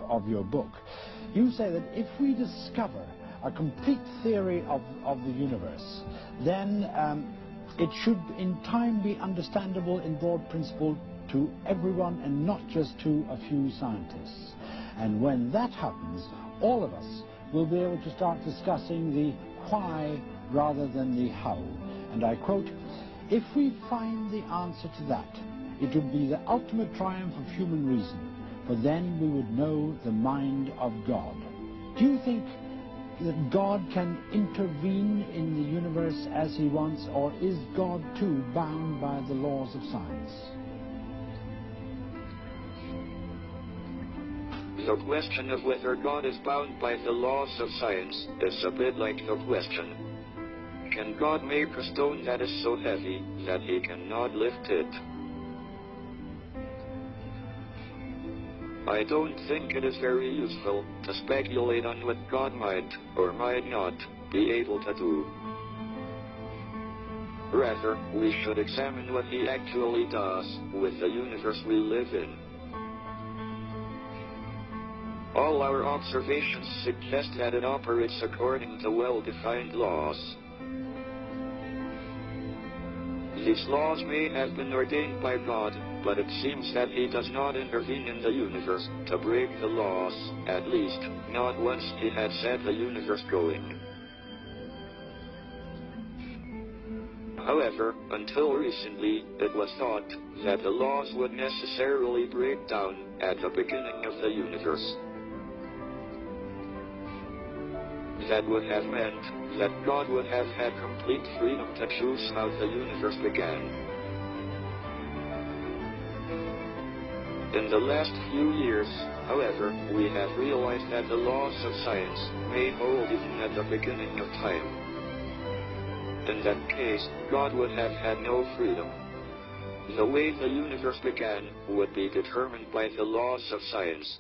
of your book, you say that if we discover a complete theory of the universe, then it should in time be understandable in broad principle to everyone and not just to a few scientists. And when that happens, all of us will be able to start discussing the why rather than the how. And I quote, "If we find the answer to that, it would be the ultimate triumph of human reason, for then we would know the mind of God." Do you think that God can intervene in the universe as he wants, or is God too bound by the laws of science? The question of whether God is bound by the laws of science is a bit like the question, can God make a stone that is so heavy that he cannot lift it? I don't think it is very useful to speculate on what God might or might not be able to do. Rather, we should examine what he actually does with the universe we live in. All our observations suggest that it operates according to well-defined laws. These laws may have been ordained by God, but it seems that he does not intervene in the universe to break the laws, at least not once he had set the universe going. However, until recently, it was thought that the laws would necessarily break down at the beginning of the universe. That would have meant that God would have had complete freedom to choose how the universe began. In the last few years, however, we have realized that the laws of science may hold even at the beginning of time. In that case, God would have had no freedom. The way the universe began would be determined by the laws of science,